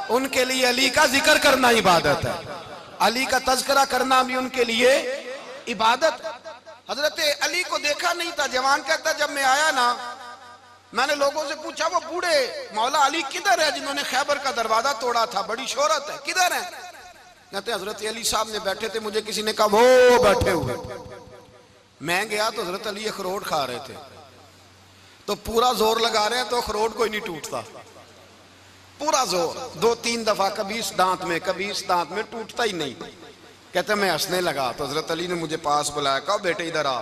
उनके लिए अली का जिक्र करना इबादत है, अली का तज़किरा करना भी उनके लिए इबादत। हजरत अली को देखा नहीं था। जवान कहता जब मैं आया ना, मैंने लोगों से पूछा वो बूढ़े मौला अली किधर है जिन्होंने खैबर का दरवाजा तोड़ा था, बड़ी शोहरत है, किधर है? कहते हजरत अली साहब ने बैठे थे, मुझे किसी ने कहा वो बैठे हुए। मैं गया तो हजरत अली अखरोट खा रहे थे, तो पूरा जोर लगा रहे हैं तो अखरोट कोई नहीं टूटता, पूरा जोर 2-3 दफा, कभी इस दांत में कभी इस दांत में, टूटता ही नहीं। कहते मैं हंसने लगा तो हजरत अली ने मुझे पास बुलाया, कहा बेटे इधर आ।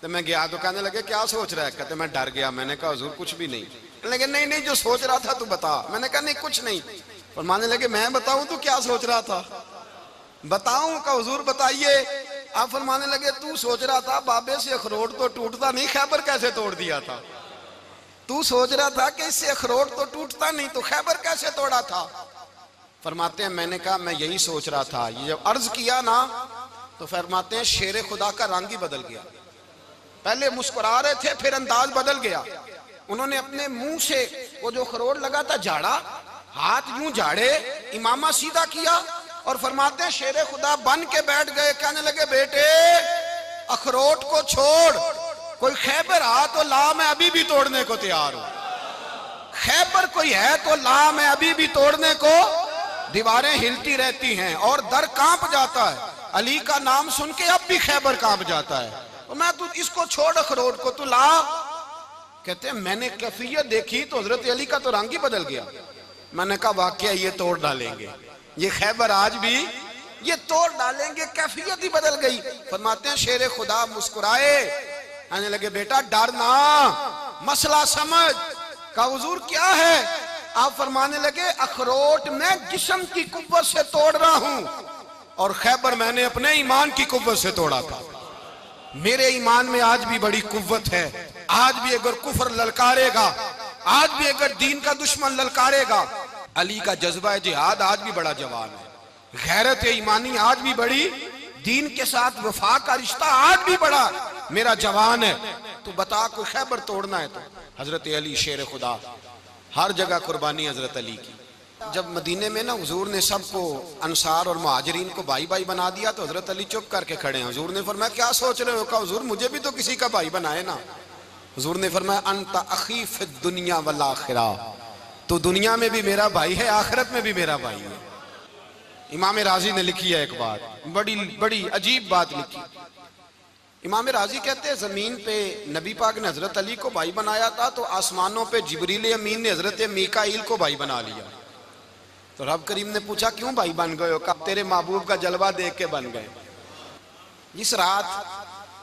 तो मैं गया तो कहने लगे क्या सोच रहा है? कहते मैं डर गया। मैंने कहा हुजूर कुछ भी नहीं। लेकिन नहीं नहीं जो सोच रहा था तू बता। मैंने कहा नहीं कुछ नहीं। फरमाने लगे मैं बताऊं तू क्या सोच रहा था? बताऊं? का हुजूर बताइए। आप फरमाने लगे तू सोच रहा था बाबे से अखरोट तो टूटता नहीं, खैबर कैसे तोड़ दिया था? तू सोच रहा था कि इससे अखरोट तो टूटता नहीं, तो खैबर कैसे तोड़ा था? फरमाते हैं मैंने कहा मैं यही सोच रहा था। ये जब अर्ज किया ना तो फरमाते हैं शेर खुदा का रंग ही बदल गया। पहले मुस्कुरा रहे थे, फिर अंदाज बदल गया। उन्होंने अपने मुंह से वो जो अखरोट लगा था झाड़ा, हाथ यूं झाड़े, इमामा सीधा किया और फरमाते हैं शेर खुदा बन के बैठ गए। कहने लगे बेटे अखरोट को छोड़, कोई खैबर आ तो ला, मैं अभी भी तोड़ने को तैयार हूं। खैबर कोई है तो ला, मैं अभी भी तोड़ने को। दीवारें हिलती रहती हैं और दर कांप जाता है। अली का नाम सुन के अब भी खैबर कांप जाता है। तो मैं तू इसको छोड़ अखरोट को, तू ला। कहते हैं मैंने कैफियत देखी तो हजरत अली का तो रंग ही बदल गया। मैंने कहा वाकया ये तोड़ डालेंगे, ये खैबर आज भी ये तोड़ डालेंगे, कैफियत ही बदल गई। फरमाते हैं शेर खुदा मुस्कुराए, आने लगे बेटा डर ना, मसला समझ। का हुजूर क्या है? आप फरमाने लगे अखरोट मैं जिस्म की कुव्वत से तोड़ रहा हूं और खैबर मैंने अपने ईमान की कुव्वत से तोड़ा था। मेरे ईमान में आज भी बड़ी कुव्वत है। आज भी अगर कुफर ललकारेगा, आज भी अगर दीन का दुश्मन ललकारेगा, अली का जज्बा जिहाद आज भी बड़ा जवान है। गैरत ईमानी आज भी बड़ी, दीन के साथ वफा का रिश्ता आज भी बड़ा मेरा जवान है। तो बता कोई खैबर तोड़ना है तो हजरत अली शेर खुदा, हर जगह कुर्बानी हजरत अली की। जब मदीने में ना हुजूर ने सबको अंसार और मुहाजिरीन को भाई भाई बना दिया तो हजरत अली चुप करके खड़े हैं। हुजूर ने फरमाया क्या सोच रहे हो? कहा हुजूर मुझे भी तो किसी का भाई बनाए ना। हुजूर ने फरमाया अंता अखी फिद दुनिया वल आखिरा, तो दुनिया में भी मेरा भाई है, आखिरत में भी मेरा भाई है। इमाम राजी ने लिखी है एक बात, बड़ी बड़ी अजीब बात लिखी। इमाम राजी कहते हैं जमीन पे नबी पाक ने हजरत अली को भाई बनाया था तो आसमानों पे जिब्रील अमीन ने हजरत मीकाईल को भाई बना लिया। तो रब करीम ने पूछा क्यों भाई बन गए हो? कब तेरे महबूब का जलवा देख के बन गए। इस रात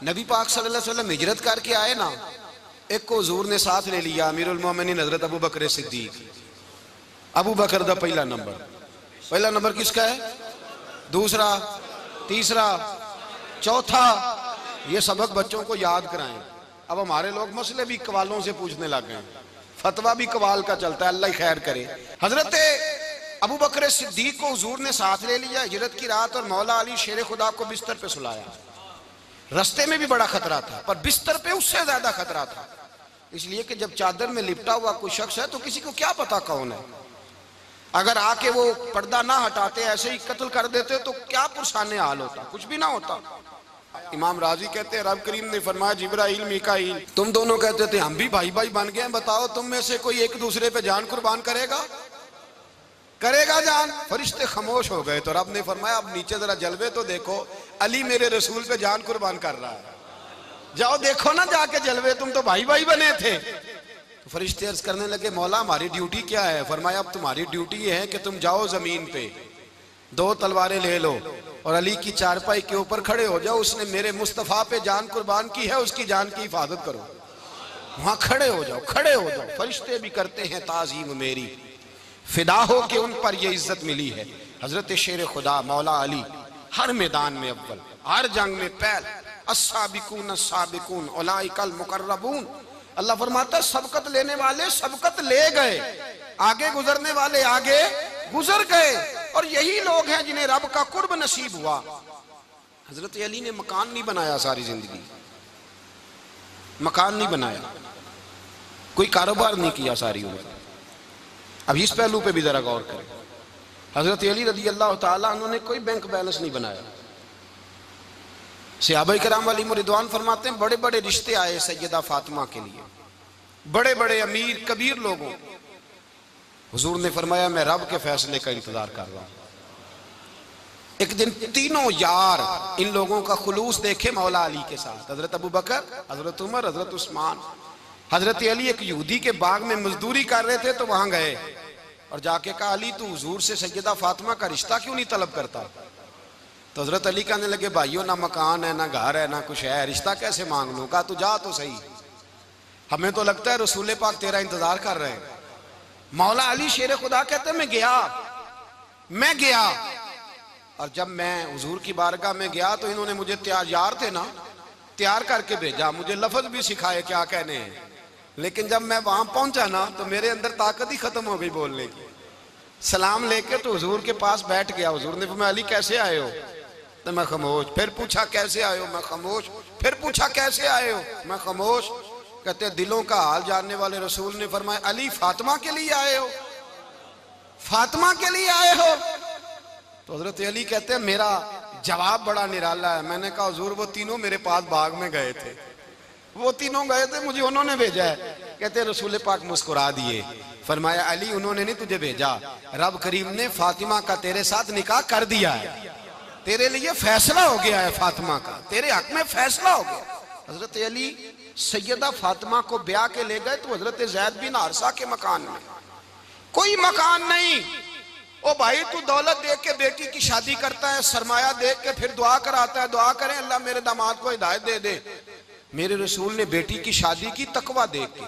नबी पाक सल्लल्लाहु अलैहि वसल्लम हिजरत करके आए ना, एक को हुजूर ने साथ ले लिया, अमीरुल मोमिनीन हजरत अबू बकर सिद्दीक। अबू बकर दा पहला नंबर किसका है? दूसरा, तीसरा, चौथा। ये सबक बच्चों को याद कराएं। अब हमारे लोग मसले भी कवालों से पूछने लग गए, फतवा भी कवाल का चलता है, अल्लाह ही खैर करे। हजरत अबू बकर सिद्दीक को हुजूर ने साथ ले लिया हिजरत की रात और मौला अली शेर खुदा को बिस्तर पे सुलाया। रास्ते में भी बड़ा खतरा था पर बिस्तर पे उससे ज्यादा खतरा था, इसलिए कि जब चादर में लिपटा हुआ कोई शख्स है तो किसी को क्या पता कौन है। अगर आके वो पर्दा ना हटाते, ऐसे ही कत्ल कर देते तो क्या पुरसाने हाल होता, कुछ भी ना होता। इमाम राजी कहते हैं रब करीम ने फरमाया जिब्राइल मीकाईल तुम दोनों कहते थे हम भी भाई भाई बन गए, बताओ तुम में से कोई एक दूसरे पे जान कुर्बान करेगा जान? फरिश्ते खामोश हो गए। तो रब ने फरमाया अब नीचे जरा जलवे तो देखो, अली मेरे रसूल पे जान कुर्बान कर रहा है, जाओ देखो ना जाके जलवे, तुम तो भाई भाई बने थे। तो फरिश्ते अर्ज करने लगे मौला हमारी ड्यूटी क्या है? फरमाया अब तुम्हारी ड्यूटी ये है कि तुम जाओ जमीन पे 2 तलवारें ले लो और अली की चारपाई के ऊपर खड़े हो जाओ, उसने मेरे मुस्तफा पे जान कुर्बान की है, उसकी जान की हिफाजत करो। वहां खड़े हो जाओ। फरिश्ते भी करते हैं ताजीम मेरी, फिदा हो के उन पर ये इज्जत मिली है। हजरत शेर खुदा मौला अली हर मैदान में अव्वल, हर जंग में पहल। अस्साबिकून अस्साबिकून उलाइकल मुकर्रबून। अल्लाह फरमाता है सबकत लेने वाले सबकत ले गए, आगे गुजरने वाले आगे गुजर गए, और यही लोग हैं जिन्हें रब का कुर्ब नसीब हुआ। हजरत अली ने मकान नहीं बनाया, सारी जिंदगी मकान नहीं बनाया, कोई कारोबार नहीं किया सारी उम्र। अब इस पहलू पे भी जरा गौर करें। हजरत अली रदी अल्लाह ताला उन्होंने कोई बैंक बैलेंस नहीं बनाया। सहाबा किराम अलैहिम रिदवान फरमाते हैं बड़े बड़े रिश्ते आए सैयदा फातिमा के लिए, बड़े बड़े अमीर कबीर लोगों। हुजूर ने फरमाया मैं रब के फैसले का इंतजार कर रहा हूं। एक दिन तीनों यार इन लोगों का खुलूस देखे मौला अली के साथ, हजरत अबू बकर, हजरत उमर, हजरत उस्मान। हजरत अली एक यहूदी के बाग में मजदूरी कर रहे थे तो वहां गए और जाके कहा अली तू हुजूर से सैयदा फातिमा का रिश्ता क्यों नहीं तलब करता? तो हजरत अली कहने लगे भाइयों ना मकान है ना घर है ना कुछ है, रिश्ता कैसे मांग लूं? कहा तू जा तो सही, हमें तो लगता है रसूल पाक तेरा इंतजार कर रहे हैं। मौला अली शेर खुदा कहते मैं गया और जब मैं हुजूर की बारगाह में गया तो इन्होंने मुझे यार थे ना, तैयार करके भेजा, मुझे लफ्ज भी सिखाए क्या कहने हैं। लेकिन जब मैं वहां पहुंचा ना तो मेरे अंदर ताकत ही खत्म हो गई बोलने की। सलाम लेके तो हुजूर के पास बैठ गया। हुजूर ने फरमाया अली कैसे आए हो? तो मैं खामोश। फिर पूछा कैसे आए हो? मैं खामोश। फिर पूछा कैसे आए हो? मैं खामोश। कहते दिलों का हाल जानने वाले रसूल ने फरमाया अली फातिमा के लिए आए हो? फातिमा के लिए आए हो? तो हजरत अली कहते हैं मेरा जवाब बड़ा निराला है। मैंने कहा हुजूर वो तीनों मेरे पास बाग में गए थे, वो तीनों गए थे, मुझे उन्होंने भेजा है। कहते रसूल पाक मुस्कुरा दिए, फरमाया अली उन्होंने नहीं तुझे भेजा, रब करीम ने फातिमा का तेरे साथ निकाह कर दिया है, तेरे लिए फैसला हो गया है, फातिमा का तेरे हक में फैसला हो गया। हजरत अली सैयदा फातिमा को ब्याह के ले गए तो हजरत ज़ैद बिन हारिसा के मकान में, कोई मकान नहीं। ओ भाई तू दौलत देख के बेटी की शादी करता है, सरमाया देख के फिर दुआ कराता है, दुआ करें अल्लाह मेरे दामाद को हिदायत दे दे। मेरे रसूल ने बेटी की शादी की तकवा देख के,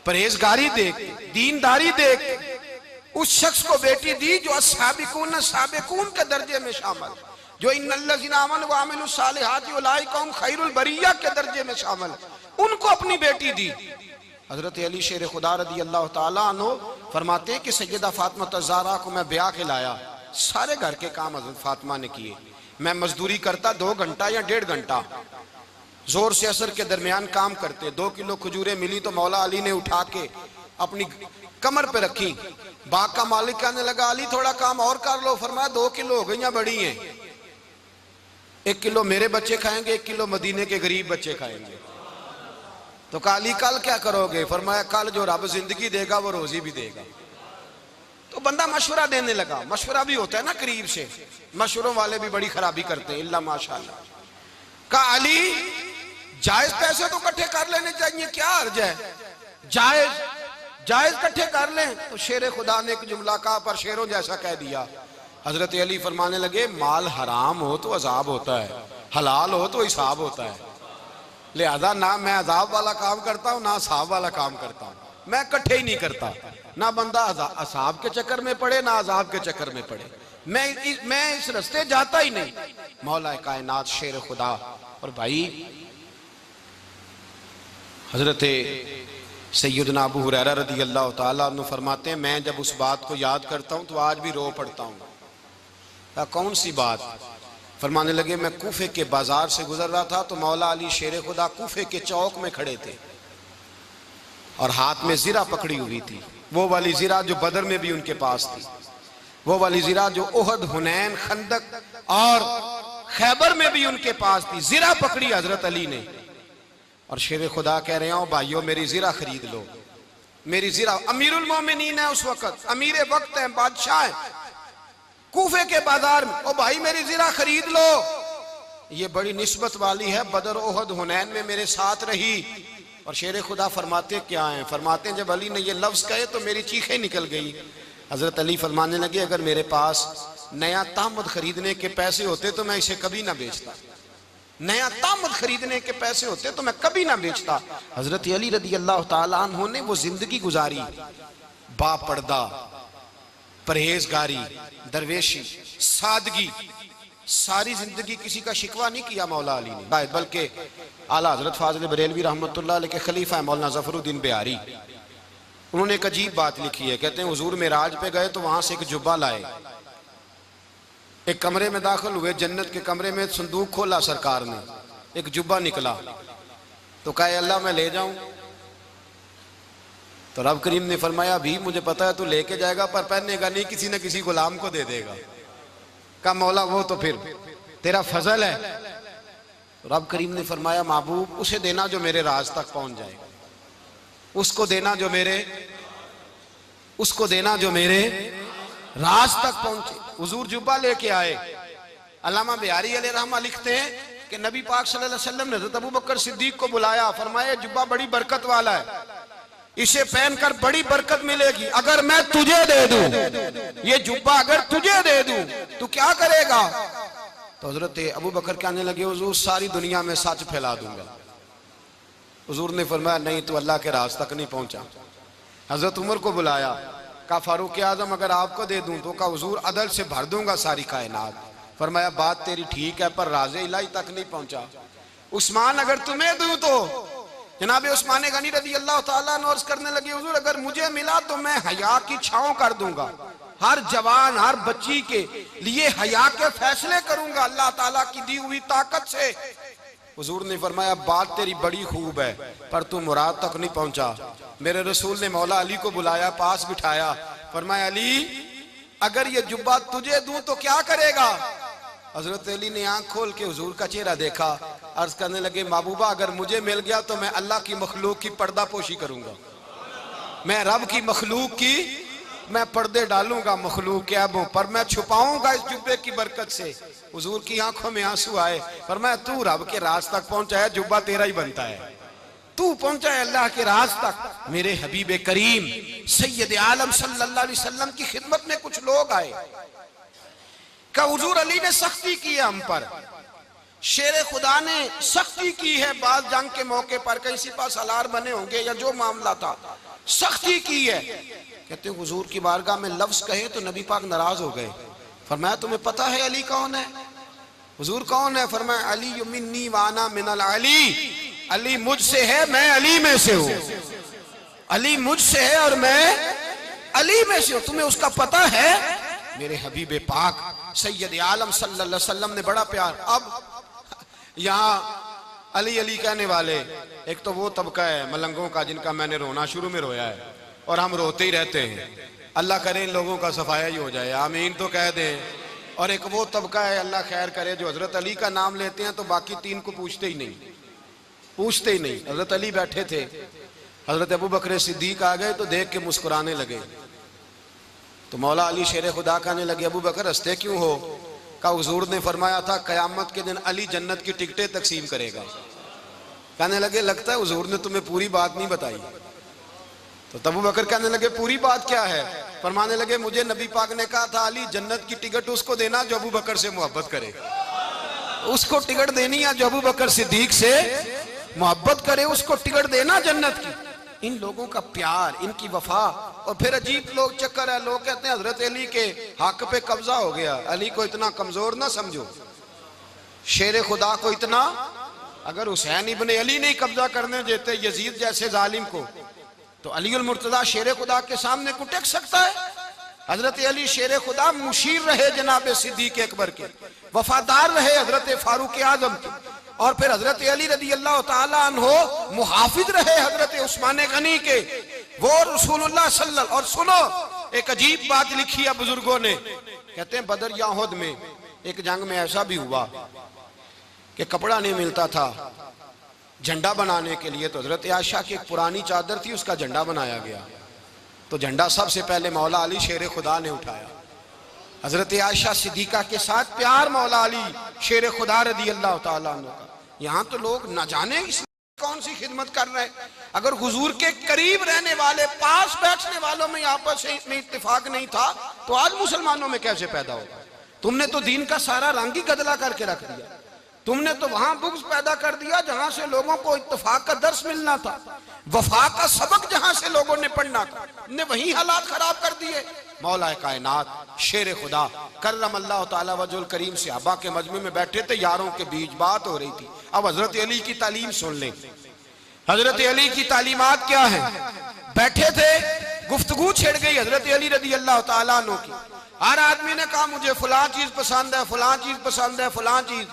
परहेजगारी देख के, दीनदारी देख के उस शख्स को बेटी दी जो अस्साबिकून साबिकून के दर्जे में शामिल, जो इन्नल्लज़ीना आमनू व अमिलुस सालिहाति उलाइका हुम खैरुल बरिया के दर्जे में शामिल, उनको अपनी बेटी दी। हजरत अली शेर खुदा रदी अल्लाह ताला अन्हु फरमाते हैं कि सैयदा फातिमा ज़हरा को मैं ब्याह के लाया, सारे घर के काम हजरत फातिमा ने किए। मैं मजदूरी करता 2 घंटा या 1.5 घंटा, जोर से असर के दरमियान काम करते। 2 किलो खजूरें मिली तो मौला अली ने उठा के अपनी कमर पे रखी। बाग का मालिक कहने लगा अली थोड़ा काम और कर लो। फरमाया 2 किलो हो गई बड़ी हैं, 1 किलो मेरे बच्चे खाएंगे, 1 किलो मदीने के गरीब बच्चे खाएंगे। तो कहा अली कल क्या करोगे? फरमाया कल जो रब जिंदगी देगा वो रोजी भी देगा। तो बंदा मशवरा देने लगा। मशवरा भी होता है ना करीब से, मशवरों वाले भी बड़ी खराबी करते हैं इल्ला माशाअल्लाह। कहा अली जायज पैसे तो इकट्ठे कर लेने चाहिए, क्या अर्ज है? जायज इकट्ठे कर लें। तो शेर खुदा ने एक जुमला कहा पर शेरों जैसा कह दिया। हजरत अली फरमाने लगे माल हराम हो तो अजाब होता है, हलाल हो तो हिसाब होता है, लिहाजा ना मैं अजाब वाला काम करता हूँ ना हिसाब वाला काम करता हूँ, मैं इकट्ठे ही नहीं करता। ना बंदा असाब के चक्कर में पड़े ना अजाब के चक्कर में पड़े, मैं इस रास्ते जाता ही नहीं। मौला कायनात शेर खुदा। और भाई हजरत सैयदना अबू हुरैरा रदी अल्लाह ताला अन्हु फरमाते हैं मैं जब उस बात को याद करता हूँ तो आज भी रो पड़ता हूँ। कौन सी बात? फरमाने लगे मैं कूफे के बाजार से गुजर रहा था तो मौला अली शेर खुदा कूफे के चौक में खड़े थे और हाथ में जीरा पकड़ी हुई थी, वो वाली जीरा जो बदर में भी उनके पास थी, वो वाली जीरा जो ओहद, हुनैन, खंदक और खैबर में भी उनके पास थी। जीरा पकड़ी हजरत अली ने और शेर खुदा कह रहे हो भाइयों मेरी जीरा खरीद लो, मेरी जीरा। अमीरुल मोमिनीन है उस वक्त, अमीर वक्त है, बादशाह है, कूफे के बाजार में। ओ भाई मेरी जीरा खरीद लो, ये बड़ी निस्बत वाली है, बदर, ओहद, हुनैन में मेरे साथ रही। और शेर खुदा फरमाते क्या हैं? फरमाते हैं जब अली ने ये लफ्ज कहे तो मेरी चीखें निकल गई। हजरत अली फरमाने लगे अगर मेरे पास नया तामद खरीदने के पैसे होते तो मैं इसे कभी ना बेचता, नया तामद खरीदने के पैसे होते तो मैं कभी ना बेचता। हजरत अली रदी अल्लाह ताला अन्हु ने वो जिंदगी गुजारी, बापर्दा, परहेजगारी, दरवेशी, सादगी, सारी जिंदगी किसी का शिकवा नहीं किया मौला अली ने। बल्कि आला हजरत फाजिल बरेलवी रहमतुल्लाह अलैह के खलीफा है मौलाना ज़फरुद्दीन बिहारी, उन्होंने एक अजीब बात लिखी है। कहते हैं हुजूर मेराज पे गए तो वहां से एक जुब्बा लाए, एक कमरे में दाखिल हुए, जन्नत के कमरे में संदूक खोला सरकार ने, एक जुब्बा निकला तो कहा अल्लाह मैं ले जाऊं? तो रब करीम ने फरमाया भी मुझे पता है तू लेके जाएगा पर पहनेगा नहीं, किसी न किसी गुलाम को दे देगा। कहा मौला वो तो फिर तेरा फजल है। तो रब करीम ने फरमाया महबूब उसे देना जो मेरे राज तक पहुंच जाए, उसको देना जो मेरे राज तक पहुंचे। हुजूर जुब्बा लेके आए। अल्लामा बिहारी अलैहि रहमा लिखते हैं कि नबी पाक सल्लल्लाहु अलैहि वसल्लम ने हज़रत अबू बकर सिद्दीक को बुलाया, फरमाया जुब्बा बड़ी बरकत वाला है, इसे पहनकर बड़ी बरकत मिलेगी। अगर मैं तुझे दे दूं, ये जुब्बा अगर तुझे दे दूं तो क्या करेगा? तो हजरत अबू बकर कहने लगे हुजूर सारी दुनिया में सच फैला दूंगा। हुजूर ने फरमाया नहीं, तू अल्लाह के राज तक नहीं पहुंचा। हजरत उमर को बुलाया, कहा फारूक आजम अगर आपको दे दूं तो कहा हुजूर अदल से भर दूंगा सारी कायनात। फरमाया बात तेरी ठीक है पर राज़े इलाही तक नहीं पहुंचा। उस्मान अगर तुम्हें दूं तो जनाब उस्मान गनी रज़ी अल्लाह ताला अन्हु अर्ज़ करने लगे हुजूर अगर मुझे मिला तो मैं हया की छांव कर दूंगा, हर जवान हर बच्ची के लिए हया के फैसले करूंगा अल्लाह ताला की दी हुई ताकत से। हुजूर ने फरमाया बात तेरी बड़ी खूब है पर तू मुराद तक नहीं पहुंचा। मेरे रसूल ने मौला अली को बुलाया, पास बिठाया, फरमाया अली अगर ये जुब्बा तुझे दूं तो क्या करेगा? हजरत अली ने आंख खोल के हुजूर का चेहरा देखा, अर्ज करने लगे महबूबा अगर मुझे मिल गया तो मैं अल्लाह की मखलूक की पर्दा पोशी करूंगा, मैं रब की मखलूक की मैं पर्दे डालूंगा मखलूक के ऐबों पर, मैं छुपाऊंगा इस जुब्बे की बरकत से। हुजूर की आंखों में आंसू आए, फरमाया तू रब के राज तक पहुंचा है, जुब्बा तेरा ही बनता है, तू पहुंचा है अल्लाह के राज तक। मेरे हबीब करीम सैयद आलम सल्लल्लाहु अलैहि वसल्लम की खिदमत में कुछ लोग आए, का हुजूर अली ने सख्ती की है हम पर, शेर खुदा ने सख्ती की है, बात जंग के मौके पर कहीं सिपा सालार बने होंगे या जो मामला था सख्ती की है। कहते हैं हुजूर की बारगाह में लफ्ज कहे तो नबी पाक नाराज हो गए। फरमाया तुम्हें पता है अली कौन है? हुजूर कौन है? फरमाया अली मिन्नी वाना मिनल अली, अली मुझसे है मैं अली में से हूं, अली मुझसे है और मैं अली में से हूं, तुम्हें उसका पता है? मेरे हबीब पाक सैयद आलम सल्लल्लाहु अलैहि वसल्लम ने बड़ा प्यार। अब यहाँ अली अली कहने वाले एक तो वो तबका है मलंगों का जिनका मैंने रोना शुरू में रोया है और हम रोते ही रहते हैं, अल्लाह करे इन लोगों का सफाया ही हो जाए, आमीन तो कह दें। और एक वो तबका है अल्लाह खैर करे जो हजरत अली का नाम लेते हैं तो बाकी तीन को पूछते ही नहीं। हजरत अली बैठे थे, हजरत अबू बकर सिद्दीक आ गए तो देख के मुस्कुराने लगे। तो मौला अली शेर खुदा कहने लगे अबू बकर हंसते क्यों हो? का हुजूर ने फरमाया था कयामत के दिन अली जन्नत की टिकटें तकसीम करेगा। कहने लगे लगता है हुजूर ने तुम्हें पूरी बात नहीं बताई। तो अबू बकर कहने लगे पूरी बात क्या है? फरमाने लगे मुझे नबी पाक ने कहा था अली जन्नत की टिकट उसको देना जो अबू बकर से मोहब्बत करे, उसको टिकट देनी है जो अबू बकर सिद्दीक से मोहब्बत करे, उसको टिकट देना जन्नत की। इन लोगों का प्यार, इनकी वफा। और फिर अजीब लोग चक्कर है, लोग कहते हैं हजरत अली के हक पे कब्जा हो गया। अली को इतना कमजोर ना समझो, शेर खुदा को इतना, अगर हुसैन इब्ने अली नहीं कब्जा करने देते यजीद जैसे जालिम को तो अली उल मुर्तजा शेर खुदा के सामने को टेक सकता है? हजरत अली शेर खुदा मुशीर रहे जनाब सिद्दीक अकबर के, वफादार रहे हजरत फारूक आजम के, और फिर हजरत अली रदी अल्लाह ताला अन्हो मुहाफिज रहे हजरत उस्मान गनी के, वो रसूलुल्लाह सल्लल्लाहु। और सुनो एक अजीब बात लिखी है बुजुर्गों ने, कहते हैं बदर या उहद में एक जंग में ऐसा भी हुआ कि कपड़ा नहीं मिलता था झंडा बनाने के लिए, तो हजरत आयशा की एक पुरानी चादर थी उसका झंडा बनाया गया। तो झंडा सबसे पहले मौला अली शेर खुदा ने उठाया। हजरत आयशा सिद्दीका के साथ प्यार मौला अली शेर खुदा रदी अल्लाह ताला अन्हु का। यहाँ तो लोग न जाने कौन सी खिदमत कर रहे हैं। अगर हुजूर के करीब रहने वाले पास बैठने वालों में आपस में इत्तेफाक नहीं था तो आज मुसलमानों में कैसे पैदा होगा? तुमने तो दीन का सारा रंग ही गदला करके रख दिया। तुमने तो वहां बुग़्ज़ पैदा कर दिया जहां से लोगों को इत्तेफाक का दर्स मिलना था, वफा का सबक जहां से लोगों ने पढ़ना था, ने वही हालात खराब कर दिए। मौला कायनात शेर खुदा करम अल्लाह ताला वजुल करीम सहाबा के मजमे में बैठे थे, यारों के बीच बात हो रही थी। अब हजरत अली की तालीम सुन ले, हजरत अली की तालीमात क्या है। बैठे थे, गुफ्तगू छिड़ गई हजरत अली रदी अल्लाह ताला अन्हु की। हर आदमी ने कहा मुझे फलां चीज पसंद है, फलां चीज पसंद है, फलां चीज।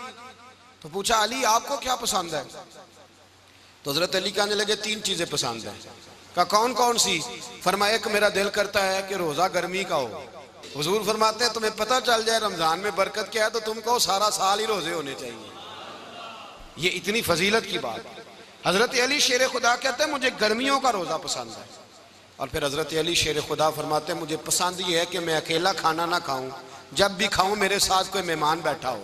तो पूछा अली आपको क्या पसंद है? तो हजरत अली कहने लगे तीन चीजें पसंद है। का कौन कौन सी? फरमाया कि मेरा दिल करता है कि रोजा गर्मी का हो। हुजूर फरमाते हैं तुम्हें पता चल जाए रमजान में बरकत क्या है तो तुम कहो सारा साल ही रोजे होने चाहिए। ये इतनी फजीलत की बात। हजरत अली शेर खुदा कहते हैं मुझे गर्मियों का रोजा पसंद है। और फिर हजरत अली शेर खुदा फरमाते हैं मुझे पसंद ये है कि मैं अकेला खाना ना खाऊं, जब भी खाऊं मेरे साथ कोई मेहमान बैठा हो,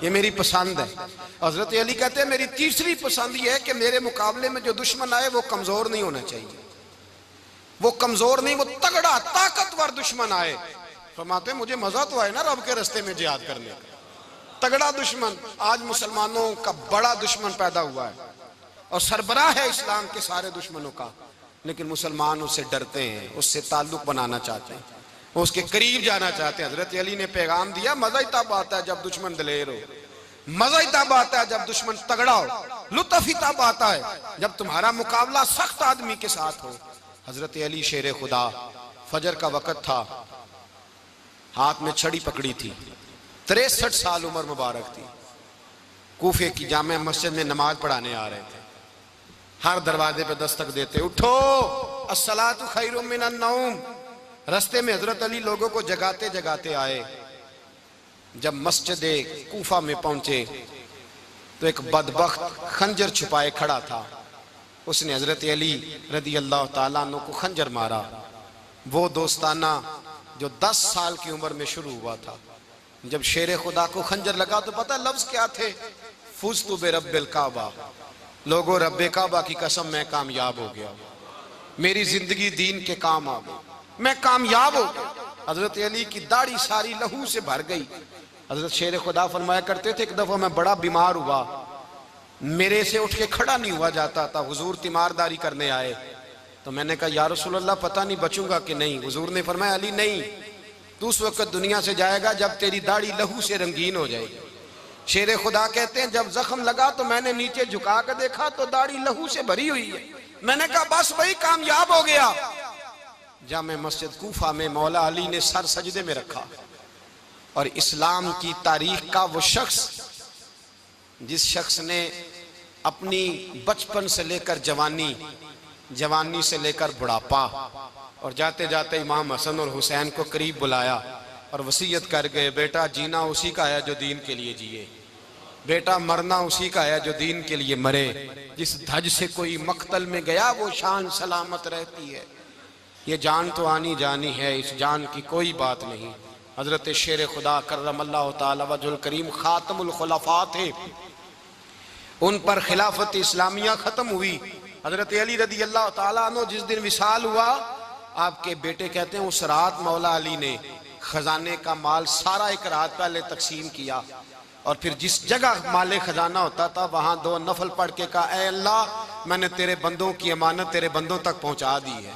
ये मेरी पसंद है। हजरत अली कहते हैं मेरी तीसरी पसंद ये है कि मेरे मुकाबले में जो दुश्मन आए वो कमजोर नहीं होना चाहिए, वो कमजोर नहीं, वो तगड़ा ताकतवर दुश्मन आए। फरमाते हैं मुझे मजा तो आए ना रब के रास्ते में जिहाद करने का, तगड़ा दुश्मन। आज मुसलमानों का बड़ा दुश्मन पैदा हुआ है और सरबराह है इस्लाम के सारे दुश्मनों का, लेकिन मुसलमान उससे डरते हैं, उससे ताल्लुक बनाना चाहते हैं, उसके करीब जाना चाहते हैं। हजरत अली ने पैगाम दिया मजा ही तब आता है जब दुश्मन दलेर हो, मजा ही तब आता है जब दुश्मन तगड़ा हो, लुत्फ ही तब आता है जब तुम्हारा मुकाबला सख्त आदमी के साथ हो। हजरत अली शेर खुदा, फजर का वक़्त था, हाथ में छड़ी पकड़ी थी, 63 साल उम्र मुबारक थी, कूफे की जामे मस्जिद में नमाज पढ़ाने आ रहे थे। हर दरवाजे पे दस्तक देते उठो अस्सलातु खैरुम मिनन नौम। रास्ते में हजरत अली लोगों को जगाते जगाते आए। जब मस्जिद कूफा में पहुंचे तो एक बदबख्त खंजर छुपाए खड़ा था। उसने हजरत अली रदी अल्लाह ताला अन्हु को खंजर मारा। वो दोस्ताना जो 10 साल की उम्र में शुरू हुआ था। जब शेर खुदा को खंजर लगा तो पता लफ्ज क्या थे? फुज़्तु बिरब्बिल काबा, लोगों रब्बे काबा की कसम मैं कामयाब हो गया, मेरी जिंदगी दीन के काम आ गई, मैं कामयाब हो गया। हजरत अली की दाढ़ी सारी लहू से भर गई। हजरत शेर खुदा फरमाया करते थे एक दफा मैं बड़ा बीमार हुआ, मेरे से उठ के खड़ा नहीं हुआ जाता था, हुजूर तीमारदारी करने आए तो मैंने कहा या रसूल अल्लाह पता नहीं बचूंगा कि नहीं। हुजूर ने फरमाया अली नहीं, तू उस वक्त दुनिया से जाएगा जब तेरी दाढ़ी लहू से रंगीन हो जाएगी। शेर खुदा कहते हैं जब जख्म लगा तो मैंने नीचे झुका कर देखा तो दाढ़ी लहू से भरी हुई है। मैंने कहा बस वही कामयाब हो गया। जामे मस्जिद कूफा में मौला अली ने सर सजदे में रखा और इस्लाम की तारीख का वो शख्स जिस शख्स ने अपनी बचपन से लेकर जवानी, जवानी से लेकर बुढ़ापा और जाते जाते इमाम हसन और हुसैन को करीब बुलाया और वसीयत कर गए बेटा जीना उसी का है जो दीन के लिए जिए, बेटा मरना उसी का है जो दीन के लिए मरे। जिस धज से कोई मक्तल में गया वो शान सलामत रहती है। ये जान तो आनी जानी है, इस जान की कोई बात नहीं। हजरत शेर खुदा करमल्लाहु ताला वजहुल करीम खातमुल खुलफा थे, उन पर खिलाफत इस्लामिया खत्म हुई। हजरत अली रदी अल्लाह ताला अन्हु जिस दिन विसाल हुआ, आपके बेटे कहते हैं उस रात मौला अली ने खजाने का माल सारा एक रात पहले तकसीम किया और फिर जिस जगह माले खजाना होता था वहां 2 नफल पढ़ के कहा ऐ अल्लाह मैंने तेरे बंदों की अमानत तेरे बंदों तक पहुंचा दी है।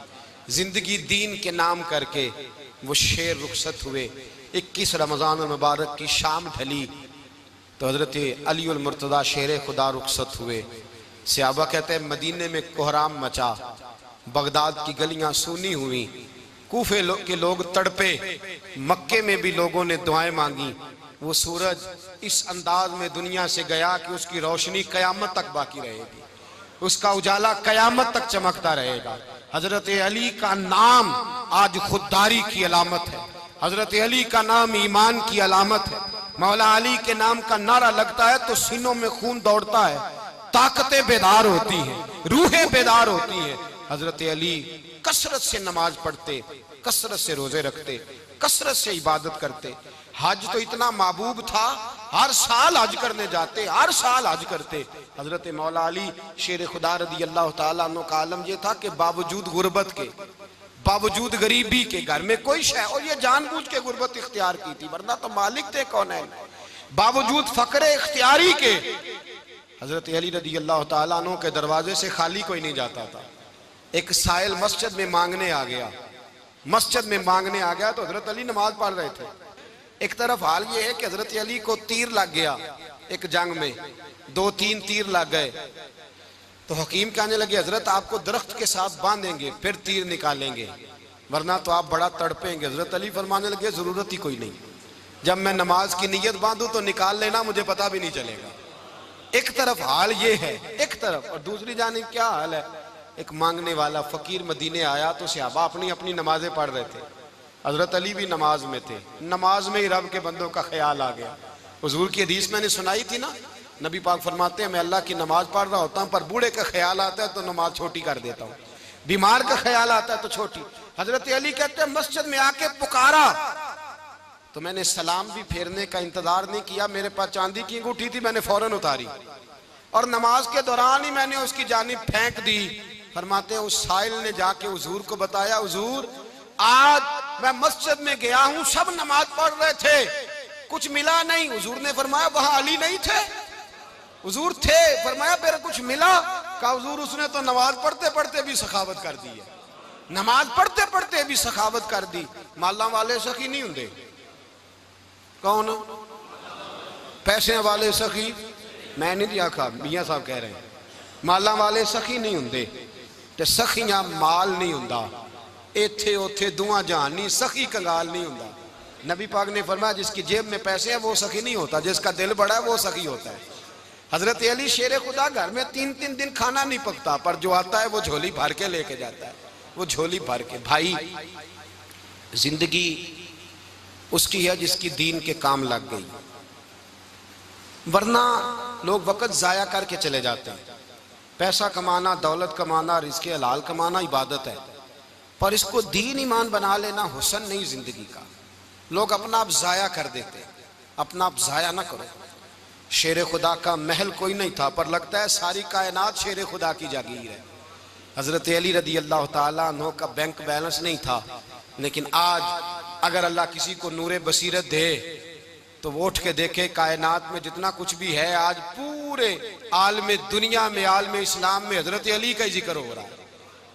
जिंदगी दीन के नाम करके वो शेर रुखसत हुए। 21 रमजान मुबारक की शाम ढली तो हजरत अली उल मुर्तदा शेर खुदा रुखसत हुए। सहाबा कहते हैं मदीने में कोहराम मचा, बगदाद की गलियां सूनी हुई, कूफे के लोग तड़पे, मक्के में भी लोगों ने दुआएं मांगी। वो सूरज इस अंदाज में दुनिया से गया कि उसकी रोशनी कयामत तक बाकी रहेगी, उसका उजाला कयामत तक चमकता रहेगा। हजरत अली का नाम आज खुददारी की अलामत है, हजरत अली का नाम ईमान की अलामत है। मौला अली के नाम का नारा लगता है तो सीनों में खून दौड़ता है, ताकतें बेदार होती हैं, रूहें बेदार होती हैं। हजरत अली कसरत से नमाज पढ़ते, कसरत से रोजे रखते, कसरत से इबादत करते। हज तो इतना महबूब था, हर साल हज करने जाते, हर साल हज करते। हजरत मौला अली शेर खुदा रदी अल्लाह ताला अन्हु का आलम यह था कि बावजूद गुर्बत के, बावजूद गरीबी के, घर में कोई शय, और ये जानबूझ के गुर्बत इख्तियार की थी वरना तो मालिक थे कौन है, बावजूद फकरे इख्तियारी के हजरत अली रदी अल्लाह ताला अन्हु के दरवाजे से खाली कोई नहीं जाता था। एक साइल मस्जिद में मांगने आ गया, मस्जिद में मांगने आ गया तो हजरत अली नमाज पढ़ रहे थे। एक तरफ हाल ये है कि हजरत अली को तीर लग गया, एक जंग में 2-3 तीर लग गए तो हकीम कहने लगे हजरत आपको दरख्त के साथ बांधेंगे फिर तीर निकालेंगे वरना तो आप बड़ा तड़पेंगे। हजरत अली फरमाने लगे जरूरत ही कोई नहीं, जब मैं नमाज की नीयत बांधू तो निकाल लेना, मुझे पता भी नहीं चलेगा। एक तरफ हाल ये है, एक तरफ, और दूसरी जानिब क्या हाल है, एक मांगने वाला फकीर मदीने आया तो सहाबा अपनी अपनी नमाजें पढ़ रहे थे। हजरत अली भी नमाज में थे। नमाज में ही रब के बंदों का ख्याल आ गया। हुजूर की हदीस मैंने सुनाई थी ना, नबी पाक फरमाते हैं मैं अल्लाह की नमाज पढ़ रहा होता हूँ, पर बूढ़े का ख्याल आता है तो नमाज छोटी कर देता हूँ, बीमार का ख्याल आता है तो छोटी। हजरत अली कहते हैं मस्जिद में आके पुकारा तो मैंने सलाम भी फेरने का इंतजार नहीं किया, मेरे पास चांदी की अंगूठी थी, मैंने फौरन उतारी और नमाज के दौरान ही मैंने उसकी जानिब फेंक दी। फरमाते हैं उस साइल ने जाके हुजूर को बताया, हुजूर आज मैं मस्जिद में गया हूं, सब नमाज पढ़ रहे थे, कुछ मिला नहीं। हुजूर ने फरमाया वहां अली नहीं थे? हुजूर थे। फरमाया फिर कुछ मिला? कहा हुजूर उसने तो नमाज पढ़ते पढ़ते भी सखावत कर दी है, नमाज पढ़ते पढ़ते भी सखावत कर दी। माला वाले सखी नहीं होंगे? कौन? पैसे वाले सखी? मैं नहीं आखा, मियां साहब कह रहे हैं माला वाले सखी नहीं होंगे। ते सखियां माल नहीं हुंदा, इत्थे उथे दुआ जहान नहीं, सखी कंगाल नहीं हुंदा। नबी पाक ने फरमाया जिसकी जेब में पैसे हैं वो सखी नहीं होता, जिसका दिल बड़ा है वो सखी होता है। हजरत अली शेर खुदा घर में 3-3 दिन खाना नहीं पकता, पर जो आता है वो झोली भर के लेके जाता है, वो झोली भर के। भाई जिंदगी उसकी है जिसकी दीन के काम लग गई, वरना लोग वक्त जाया करके चले जाते हैं। पैसा कमाना, दौलत कमाना, रिज़्क़े हलाल कमाना इबादत है, पर इसको दीन ईमान बना लेना हुस्न नहीं जिंदगी का। लोग अपना आप जाया कर देते, अपना आप जाया ना करो। शेर खुदा का महल कोई नहीं था, पर लगता है सारी कायनात शेर खुदा की जागीर है। हजरत अली रदी अल्लाह ताला अन्हु का बैंक बैलेंस नहीं था, लेकिन आज अगर अल्लाह किसी को नूरे बसीरत दे तो वो उठ के देखे कायनात में जितना कुछ भी है, आज पूरे आलम दुनिया में, आलम इस्लाम में हजरत अली का ही जिक्र हो रहा है,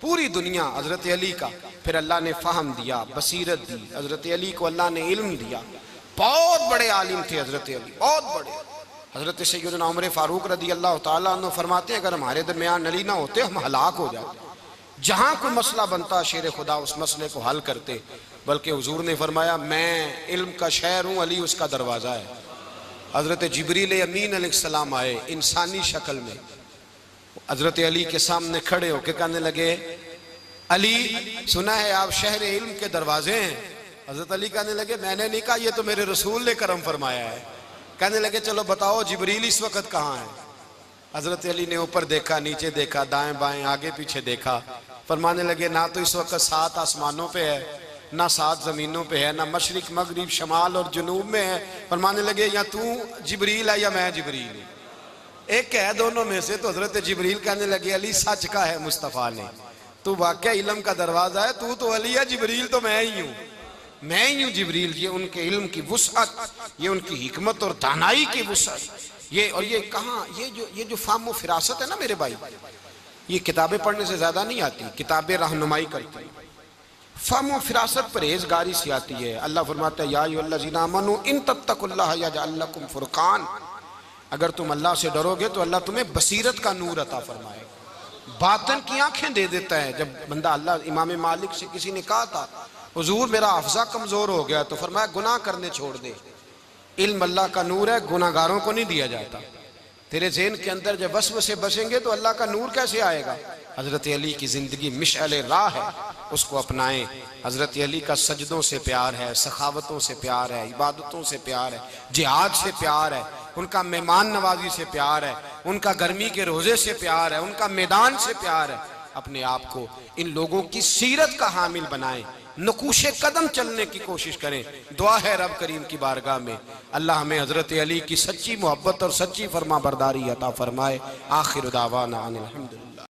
पूरी दुनिया हजरत अली का। फिर अल्लाह ने फ़हम दिया, बसीरत दी, हजरत अली को अल्लाह ने इल्म दिया। बहुत बड़े आलिम थे हजरत अली, बहुत बड़े। हजरत सैयदना उमर फारूक रदी अल्लाह ताला अन्हु फरमाते हैं अगर हमारे दरमियान अली ना होते हम हलाक हो जाते। जहां कोई मसला बनता शेर खुदा उस मसले को हल करते, बल्कि हुजूर ने फरमाया मैं इल्म का शहर हूँ, अली उसका दरवाज़ा है। हजरत जिब्रील अमीन अलैहिस्सलाम आए इंसानी शक्ल में, हजरत अली के सामने खड़े होकर कहने लगे अली सुना है आप शहर इल्म के दरवाजे हैं। हजरत अली कहने लगे मैंने नहीं कहा, ये तो मेरे रसूल ने करम फरमाया है। कहने लगे चलो बताओ जिब्रील इस वक्त कहाँ है? हजरत अली ने ऊपर देखा, नीचे देखा, दाएं बाएं, आगे पीछे देखा। फरमाने लगे ना तो इस वक्त 7 आसमानों पे है, ना 7 जमीनों पे है, ना मशरिक मगरिब शमाल और जुनूब में है। फरमाने लगे या तू जिब्रील है या मैं जिब्रील हूँ, एक है दोनों में से। तो हजरत जिब्रील कहने लगे अली सच का है मुस्तफ़ा ने, तू वाकई इल्म का दरवाजा है, तू तो अली है, जिब्रील तो मैं ही हूँ, मैं ही हूँ जिब्रील। ये उनके इल्म की वुसअत, ये उनकी हिकमत और दानाई की वुसअत, ये और ये कहाँ ये जो फाहम फिरासत है ना मेरे भाई, ये किताबें पढ़ने से ज्यादा नहीं आती, किताबें रहनुमाई करती हैं। फाहम फिरासत परहेजगारी से आती है। अल्लाह फरमाता है या अय्युहल्लज़ीना आमनू इन तत्तकुल्लाह यजअल लकुम फुरकान, अगर तुम अल्लाह से डरोगे तो अल्लाह तुम्हें बसीरत का नूर अता फरमाएगा, बातन की आंखें दे देता है। जब बंदा अल्लाह इमाम मालिक से किसी ने कहा था हुजूर मेरा हफ्ज़ा कमजोर हो गया, तो फरमाया गुनाह करने छोड़ दे, इल्म अल्लाह का नूर है, गुनाहगारों को नहीं दिया जाता। तेरे ज़हन के अंदर जब वसवसे बसेंगे तो अल्लाह का नूर कैसे आएगा? हजरत अली की जिंदगी मिशअल राह है, उसको अपनाएं। हजरत अली का सजदों से प्यार है, सखावतों से प्यार है, इबादतों से प्यार है, जिहाद से प्यार है, उनका मेहमान नवाजी से प्यार है, उनका गर्मी के रोजे से प्यार है, उनका मैदान से प्यार है। अपने आप को इन लोगों की सीरत का हामिल बनाएं, नकूशे कदम चलने की कोशिश करें। दुआ है रब करीम की बारगाह में अल्लाह हमें हजरत अली की सच्ची मोहब्बत और सच्ची फरमा बरदारी अता फरमाए। आखिर दावाना अनिल हम्दुलिल्लाह।